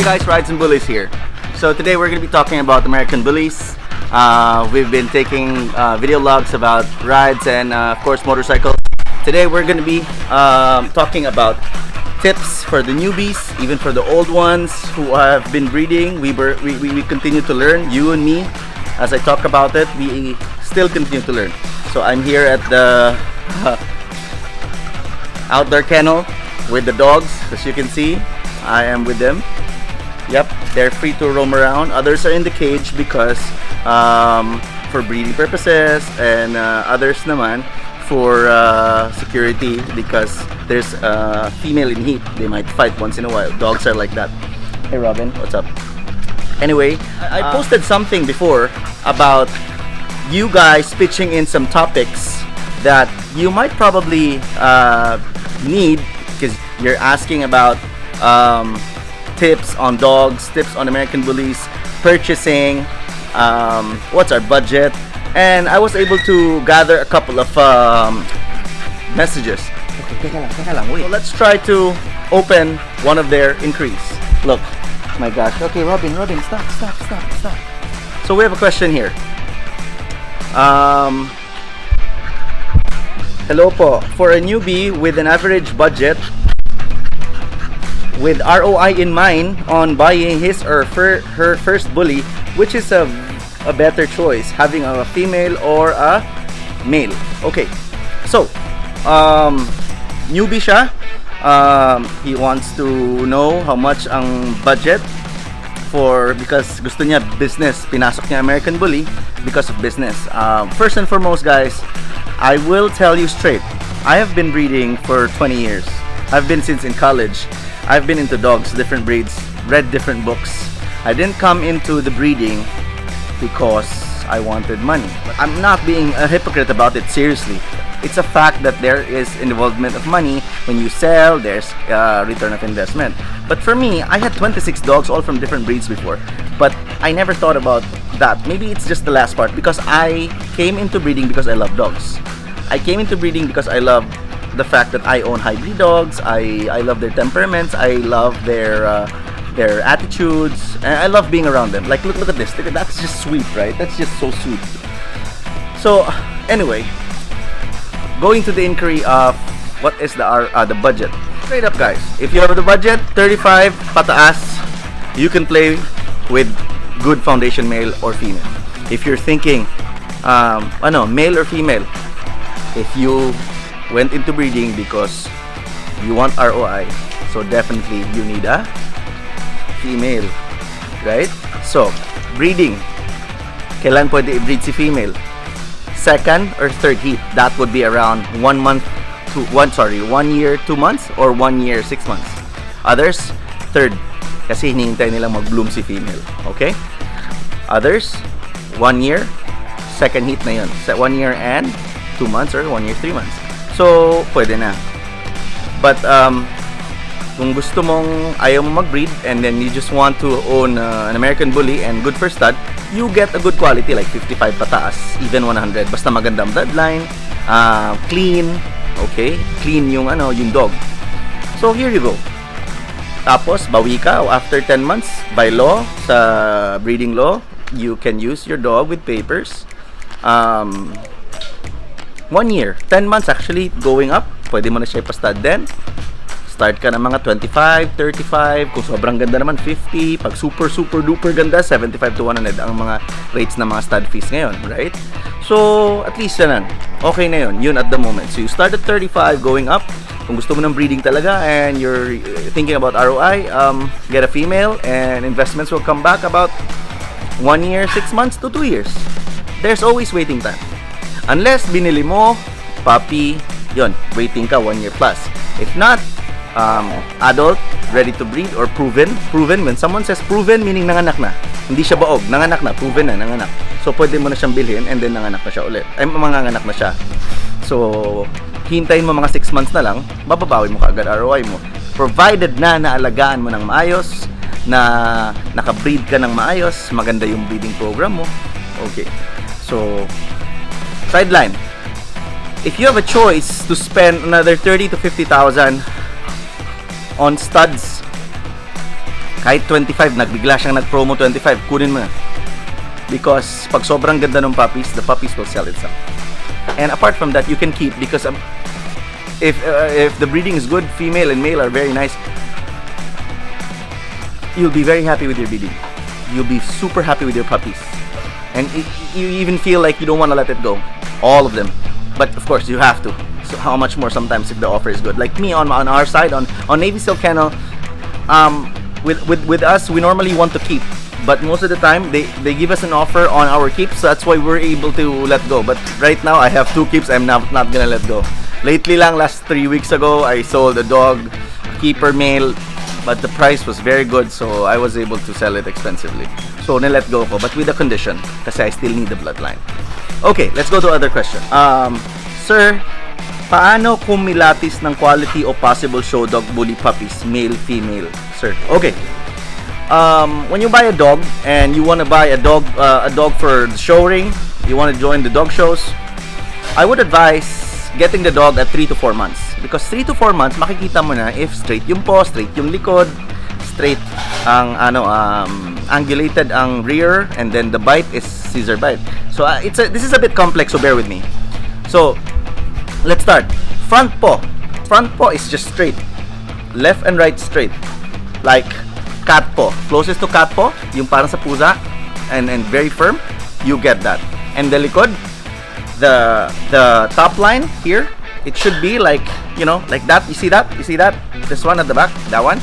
guys, Rides and Bullies here. So today we're going to be talking about American Bullies. We've been taking video logs about rides and of course motorcycles. Today we're going to be talking about tips for the newbies, even for the old ones who have been breeding. We continue to learn, you and me. As I talk about it, we still continue to learn. So I'm here at the outdoor kennel with the dogs. As you can see, I am with them. Yep, they're free to roam around. Others are in the cage because for breeding purposes, and others naman for security because there's a female in heat. They might fight once in a while. Dogs are like that. Hey Robin, what's up? Anyway, I posted something before about you guys pitching in some topics that you might probably need, because you're asking about tips on dogs, tips on American Bullies, purchasing, what's our budget, and I was able to gather a couple of messages. Okay, teka lang, wait. So let's try to open one of their inquiries. Look, my gosh. Okay, Robin, stop. So we have a question here. Hello po. For a newbie with an average budget, with ROI in mind on buying his or her first bully, which is a better choice, having a female or a male? Okay, so newbie siya. He wants to know how much ang budget because gusto niya business. Pinasok niya American Bully because of business. First and foremost, guys, I will tell you straight, I have been breeding for 20 years. I've been since in college. I've been into dogs, different breeds, read different books. I didn't come into the breeding because I wanted money. I'm not being a hypocrite about it, seriously. It's a fact that there is involvement of money. When you sell, there's return of investment. But for me, I had 26 dogs, all from different breeds before. But I never thought about that. Maybe it's just the last part, because I came into breeding because I love dogs. I came into breeding because I love the fact that I own hybrid dogs. I love their temperaments. I love their attitudes, and I love being around them. Like, look at this. That's just sweet, right? That's just so sweet. So anyway, going to the inquiry of what is the budget. Straight up, guys, if you have the budget 35 pataas, you can play with good foundation male or female. If you're thinking male or female, if you went into breeding because you want ROI, so definitely you need a female, right? So breeding, kailan pwede i-breed si female? Second or third heat. That would be around 1 year 2 months, or 1 year 6 months. Others, third, kasi hinihintay nilang mag-bloom si female. Okay? Others, 1 year, second heat na yun. 1 year and 2 months, or 1 year 3 months. So, pwede na. But, kung gusto mong ayaw mo mag-breed and then you just want to own an American Bully and good for stud, you get a good quality like 55 pataas, even 100. Basta magandang bloodline, clean, okay? Clean yung dog. So, here you go. Tapos, bawi ka after 10 months. By law, sa breeding law, you can use your dog with papers. 1 year, 10 months actually, going up, pwede mo na siya ipastad then. Start ka ng mga 25, 35, kung sobrang ganda naman 50, pag super duper ganda 75 to 100 ang mga rates ng mga stud fees ngayon, right? So at least yan, okay na yun at the moment. So you start at 35 going up. Kung gusto mo ng breeding talaga and you're thinking about ROI, get a female and investments will come back about 1 year 6 months to 2 years. There's always waiting time. Unless binili mo puppy, yun, waiting ka 1 year plus. If not, adult, ready to breed, or proven. When someone says proven, meaning nanganak na. Hindi siya baog, nanganak na, proven na, nanganak. So pwede mo na siyang bilhin and then nanganak na siya ulit. Ay, manganganak na siya. So hintayin mo mga 6 months na lang, bababawi mo kaagad ROI mo. Provided na naalagaan mo ng maayos, na nakabreed ka ng maayos, maganda yung breeding program mo. Okay. So sideline. If you have a choice to spend another 30 to 50,000 on studs, Kahit 25, nagbigla siyang nag-promo 25, kunin mo na. Because pag sobrang ganda ng puppies, the puppies will sell itself. And apart from that, you can keep because if the breeding is good, female and male are very nice, you'll be very happy with your breeding. You'll be super happy with your puppies. And you even feel like you don't want to let it go. All of them. But of course, you have to. So how much more sometimes if the offer is good. Like me on our side, on navysealkennel, with us, we normally want to keep. But most of the time, they give us an offer on our keeps. So that's why we're able to let go. But right now, I have 2 keeps. I'm not gonna let go. Lately lang, last 3 weeks ago, I sold a dog, keeper male. But the price was very good, so I was able to sell it expensively. So nilet go ko, but with a condition, kasi I still need the bloodline. Okay, let's go to other question. Sir, paano kumilatis ng quality o possible show dog bully puppies, male, female, sir? Okay. When you buy a dog and you want to buy a dog for the show ring, you want to join the dog shows, I would advise getting the dog at 3 to 4 months. Because 3 to 4 months, makikita mo na if straight yung paw, straight yung likod, straight ang angulated ang rear, and then the bite is scissor bite. So this is a bit complex, so bear with me. So let's start. Front paw is just straight. Left and right straight. Like cat paw. Closest to cat paw, yung parang sa pusa, and very firm, you get that. And the likod, the top line here, it should be like, like that. You see that? This one at the back, that one.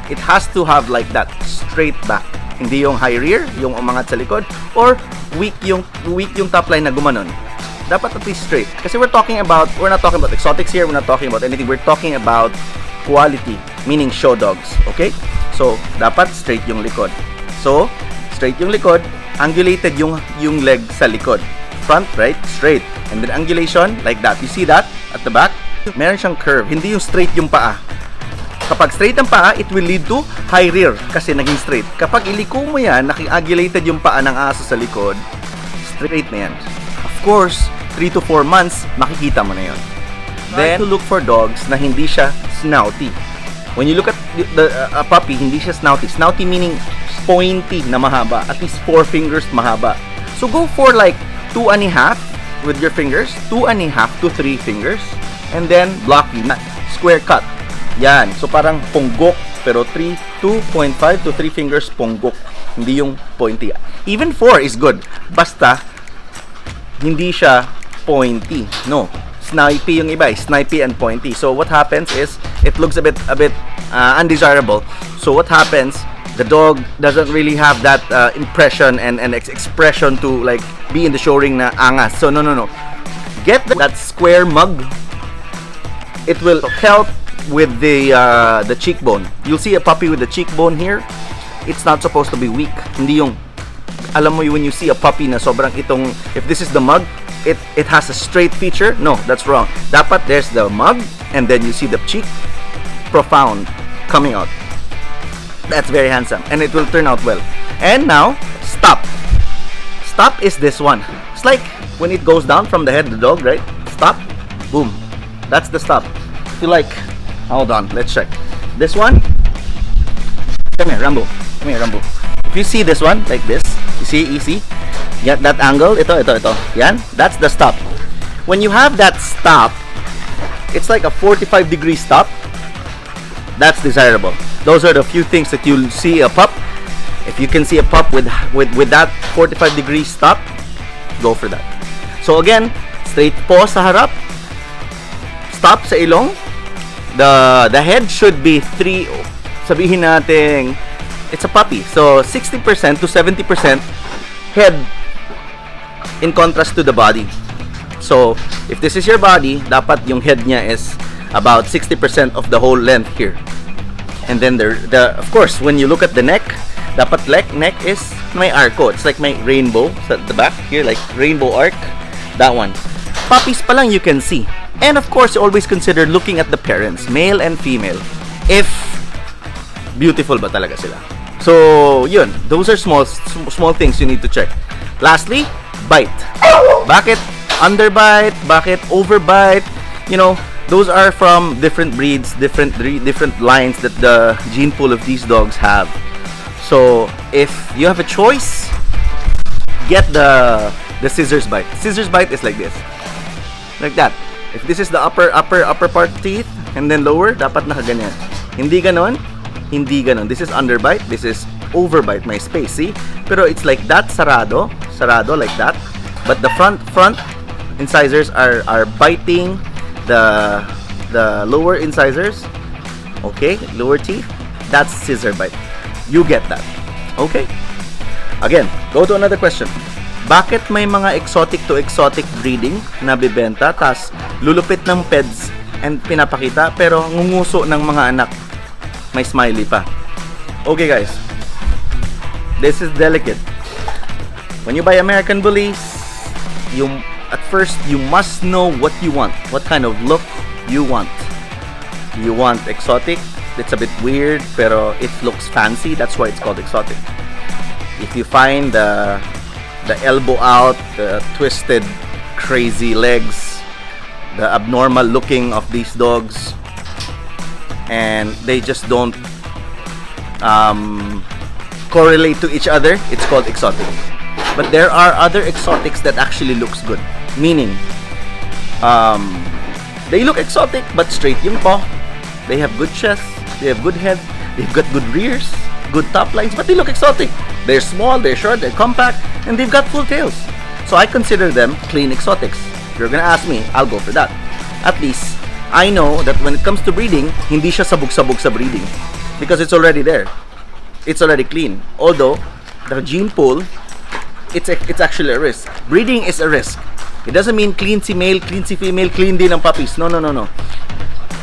It has to have like that, straight back. Hindi yung high rear, yung umangat sa likod, or weak yung top line na gumanon. Dapat at least straight. Kasi we're not talking about exotics here, we're not talking about anything. We're talking about quality, meaning show dogs. Okay? So, dapat straight yung likod. So, straight yung likod, angulated yung leg sa likod. Front, right, straight. And then angulation, like that. You see that at the back? Meron siyang curve. Hindi yung straight yung paa. Kapag straight ang paa, it will lead to high rear kasi naging straight. Kapag iliko mo yan, naki-angulated yung paa ng aso sa likod, straight na yan. Of course, 3 to 4 months, makikita mo na yun. Then, to look for dogs na hindi siya snouty. When you look at a puppy, hindi siya snouty. Snouty meaning pointy na mahaba. At least 4 fingers mahaba. So, go for like 2.5 with your fingers. 2.5 to 3 fingers. And then, blocky, square cut. Yan. So, parang ponggok. Pero 2.5 to 3 fingers ponggok. Hindi yung pointy. Even 4 is good. Basta, hindi siya pointy. No. Snipey yung iba. Snipey and pointy. So, what happens is, it looks a bit undesirable. So, what happens, the dog doesn't really have that impression and expression to like be in the show ring na angas. So, no. Get that square mug. It will help with the cheekbone. You'll see a puppy with the cheekbone here. It's not supposed to be weak. Hindi yung, alam mo when you see a puppy na sobrang itong, if this is the mug, it has a straight feature. No, that's wrong. Dapat there's the mug, and then you see the cheek, profound, coming out. That's very handsome, and it will turn out well. And now, stop. Stop is this one. It's like when it goes down from the head of the dog, right? Stop, boom. That's the stop. If you like, hold on, let's check. This one, come here, Rambo. If you see this one, like this, you see, get that angle, ito. Yan, that's the stop. When you have that stop, it's like a 45-degree stop. That's desirable. Those are the few things that you'll see a pup. If you can see a pup with that 45-degree stop, go for that. So again, straight paw sa harap, stop sa ilong. The head should be 3, sabihin natin, it's a puppy. So 60% to 70% head in contrast to the body. So if this is your body, dapat yung head niya is about 60% of the whole length here. And then of course, when you look at the neck, dapat neck is may arco. It's like my rainbow at the back here, like rainbow arc. That one. Puppies pa lang you can see. And of course, you always consider looking at the parents, male and female. If beautiful ba talaga sila. So, yun. Those are small things you need to check. Lastly, bite. Bakit underbite? Bakit overbite? Those are from different breeds, different lines that the gene pool of these dogs have. So if you have a choice, get the scissors bite. Scissors bite is like this, like that. If this is the upper part teeth and then lower, dapat nakaganyan. Hindi ganon, hindi ganon. This is underbite, this is overbite, may space, see? Pero it's like that, sarado like that. But the front incisors are biting the lower incisors. Okay, lower teeth. That's scissor bite. You get that. Okay. Again, go to another question. Bakit may mga exotic to exotic breeding na bibenta tas lulupit ng peds and pinapakita pero ngunguso ng mga anak? May smiley pa. Okay guys, this is delicate. When you buy American Bullies, at first you must know what you want. What kind of look you want. You want exotic? It's a bit weird pero it looks fancy. That's why it's called exotic. If you find the elbow out, the twisted, crazy legs, the abnormal looking of these dogs, and they just don't correlate to each other, it's called exotic. But there are other exotics that actually looks good. Meaning, they look exotic but straight yung paw. They have good chest, they have good head, they've got good rears, good top lines, but they look exotic. They're small, they're short, they're compact, and they've got full tails. So I consider them clean exotics. If you're gonna ask me, I'll go for that. At least, I know that when it comes to breeding, hindi siya sabog-sabog sa breeding. Because it's already there. It's already clean. Although, the gene pool, it's actually a risk. Breeding is a risk. It doesn't mean clean si male, clean si female, clean din ang puppies. No.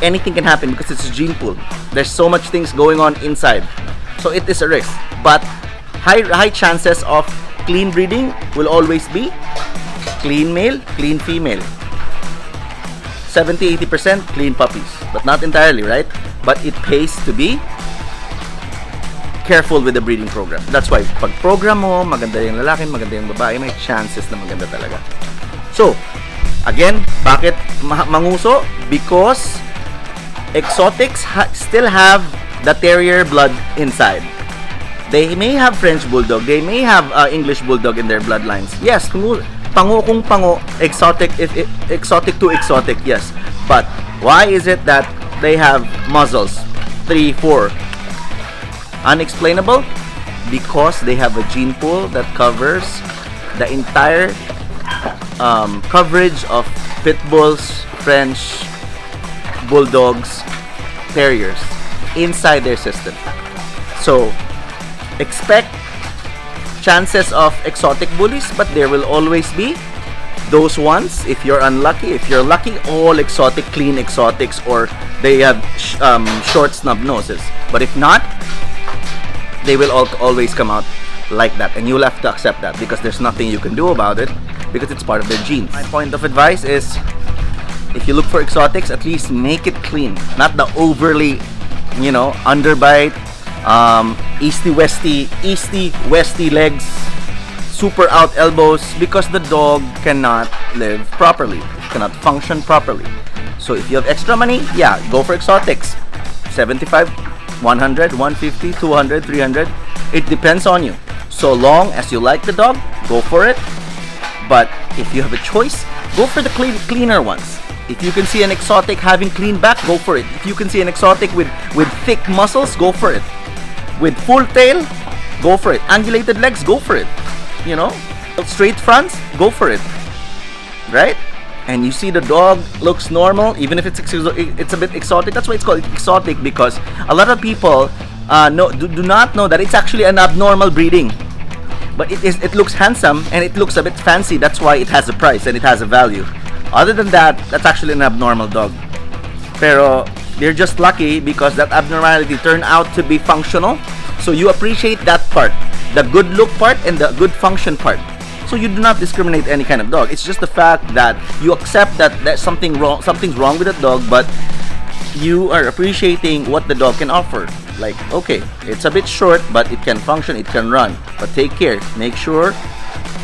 Anything can happen because it's a gene pool. There's so much things going on inside. So it is a risk. But high chances of clean breeding will always be clean male, clean female. 70-80% clean puppies. But not entirely, right? But it pays to be careful with the breeding program. That's why pag program mo, maganda yung lalaki, maganda yung babae, may chances na maganda talaga. So, again, bakit manguso? Because exotics still have the terrier blood inside. They may have French Bulldog, they may have English Bulldog in their bloodlines. Yes, pango kung pango, exotic to exotic, yes. But why is it that they have muzzles? 3, 4. Unexplainable? Because they have a gene pool that covers the entire coverage of pit bulls, French Bulldogs, terriers inside their system. So, expect chances of exotic bullies, but there will always be those ones. If you're unlucky, if you're lucky, all exotic, clean exotics, or they have short snub noses. But if not, they will always come out like that, and you'll have to accept that because there's nothing you can do about it because it's part of their genes. My point of advice is, if you look for exotics, at least make it clean, not the overly, underbite, easty-westy legs, super out elbows, because the dog cannot live properly, cannot function properly. So if you have extra money, yeah, go for exotics. 75, 100, 150, 200, 300. It depends on you. So long as you like the dog, go for it. But if you have a choice, go for the cleaner ones. If you can see an exotic having clean back, go for it. If you can see an exotic with thick muscles, go for it. With full tail, go for it. Angulated legs, go for it. Straight fronts, go for it. Right? And you see the dog looks normal, even if it's a bit exotic. That's why it's called exotic, because a lot of people do not know that it's actually an abnormal breeding. But it looks handsome and it looks a bit fancy. That's why it has a price and it has a value. Other than that, that's actually an abnormal dog. Pero they're just lucky because that abnormality turned out to be functional. So you appreciate that part, the good look part and the good function part. So you do not discriminate any kind of dog. It's just the fact that you accept that there's something's wrong with the dog, but you are appreciating what the dog can offer. Like, okay, it's a bit short, but it can function, it can run. But take care. Make sure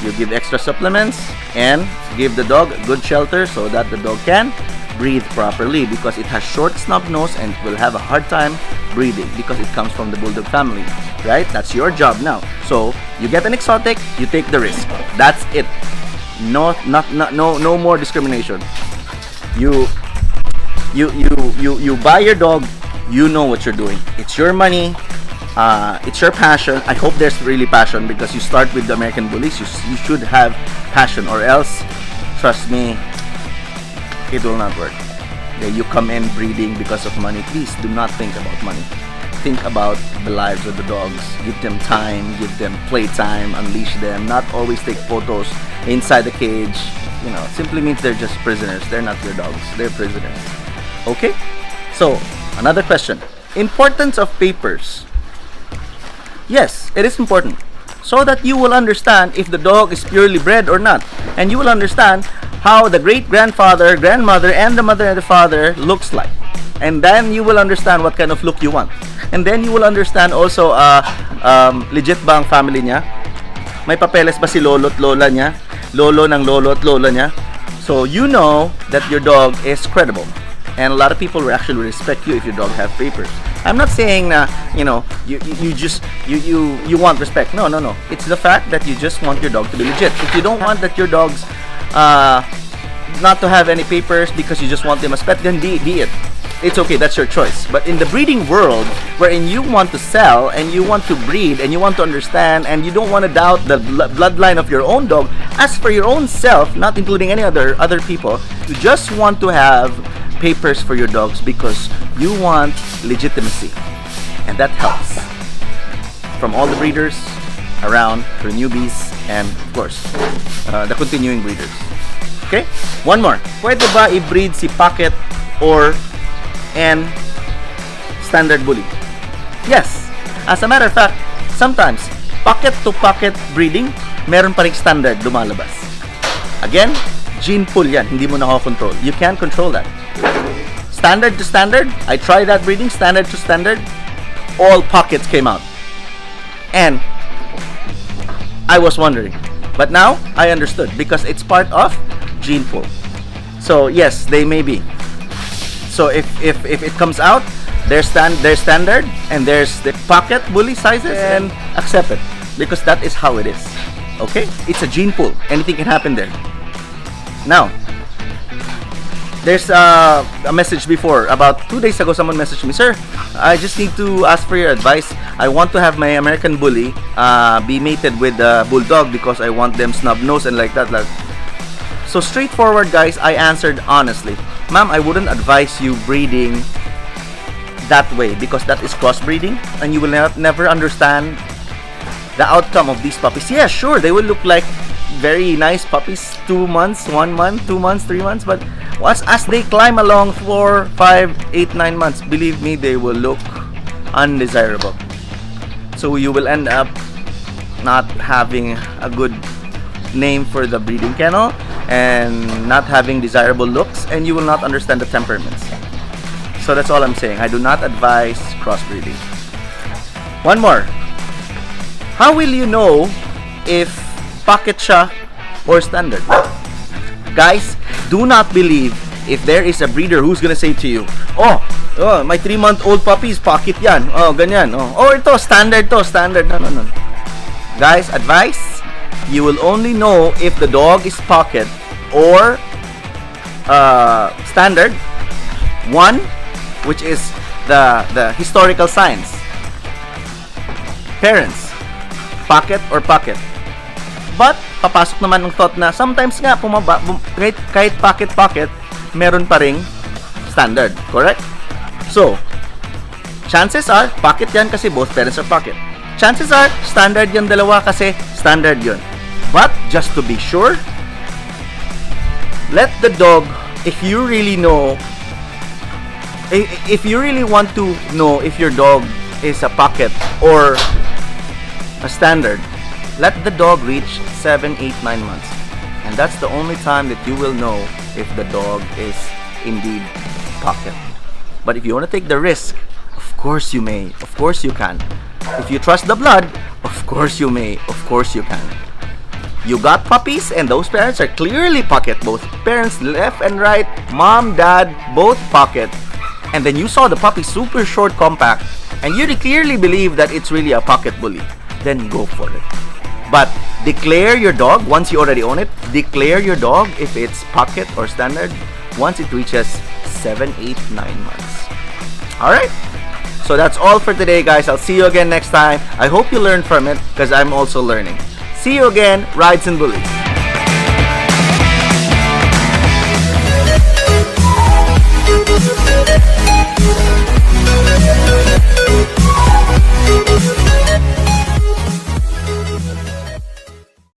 you give extra supplements and give the dog a good shelter so that the dog can breathe properly because it has short snub nose and will have a hard time breathing because it comes from the bulldog family, right? That's your job now. So you get an exotic, you take the risk. That's it. No more discrimination. You buy your dog. You know what you're doing. It's your money. It's your passion. I hope there's really passion because you start with the American Bullies. You should have passion, or else, trust me, it will not work. Okay, you come in breeding because of money. Please do not think about money. Think about the lives of the dogs. Give them time, give them playtime, unleash them. Not always take photos inside the cage. You know, it simply means they're just prisoners. They're not your dogs. They're prisoners. Okay? So, another question. Importance of papers. Yes, it is important. So that you will understand if the dog is purely bred or not. And you will understand how the great-grandfather, grandmother, and the mother and the father looks like. And then you will understand what kind of look you want. And then you will understand also, legit ba ang family niya? May papeles ba si lolo at lola niya? Lolo ng lolo at lola niya? So you know that your dog is credible. And a lot of people will actually respect you if your dog have papers. I'm not saying na, you know, you want respect. No. It's the fact that you just want your dog to be legit. If you don't want that your dog's not to have any papers because you just want them as pet, then be it. It's okay, that's your choice. But in the breeding world, wherein you want to sell and you want to breed and you want to understand and you don't want to doubt the bloodline of your own dog, as for your own self, not including any other people, you just want to have papers for your dogs because you want legitimacy. And that helps. From all the breeders around, for newbies, and of course, the continuing breeders. Okay? One more. Pwede ba i-breed si Pocket or N Standard Bully? Yes. As a matter of fact, sometimes, pocket to pocket breeding, meron pa rin standard lumalabas. Again, gene pool yan. Hindi mo nakakontrol. You can't control that. Standard to standard, I tried that breeding, standard to standard, all pockets came out. And I was wondering. But now, I understood because it's part of gene pool. So, yes, they may be. So, if it comes out, there's standard and there's the pocket bully sizes, and accept it because that is how it is. Okay? It's a gene pool. Anything can happen there. Now, there's a message before. About 2 days ago, someone messaged me, Sir, I just need to ask for your advice. I want to have my American Bully be mated with a Bulldog because I want them snub nose and like that. So straightforward, guys, I answered honestly. Ma'am, I wouldn't advise you breeding that way because that is crossbreeding and you will never understand the outcome of these puppies. Yeah, sure, they will look like very nice puppies 2 months, 1 month, 2 months, 3 months, but as they climb along 4, 5, 8, 9 months, believe me, they will look undesirable. So you will end up not having a good name for the breeding kennel and not having desirable looks, and you will not understand the temperaments. So that's all I'm saying. I do not advise crossbreeding. One more. How will you know if pocket siya or standard? Guys, do not believe if there is a breeder who's gonna say to you, oh my 3-month-old puppy is pocket yan. Oh, ganyan. Oh, ito, standard to, standard. No. Guys, advice, you will only know if the dog is pocket or standard. One, which is the historical signs. Parents, pocket or pocket. But, papasok naman ng thought na sometimes nga, kahit pocket, meron pa ring standard. Correct? So, chances are, pocket yan kasi both parents are pocket. Chances are, standard yan dalawa kasi standard yun. But, just to be sure, let the dog, if you really want to know if your dog is a pocket or a standard, let the dog reach 7, 8, 9 months. And that's the only time that you will know if the dog is indeed pocket. But if you want to take the risk, of course you may, of course you can. If you trust the blood, of course you may, of course you can. You got puppies and those parents are clearly pocket. Both parents, left and right, mom, dad, both pocket. And then you saw the puppy super short, compact, and you clearly believe that it's really a pocket bully. Then go for it. But declare your dog, once you already own it, declare your dog if it's pocket or standard once it reaches 7, 8, 9 months. Alright? So that's all for today, guys. I'll see you again next time. I hope you learned from it because I'm also learning. See you again, Rides and Bullies.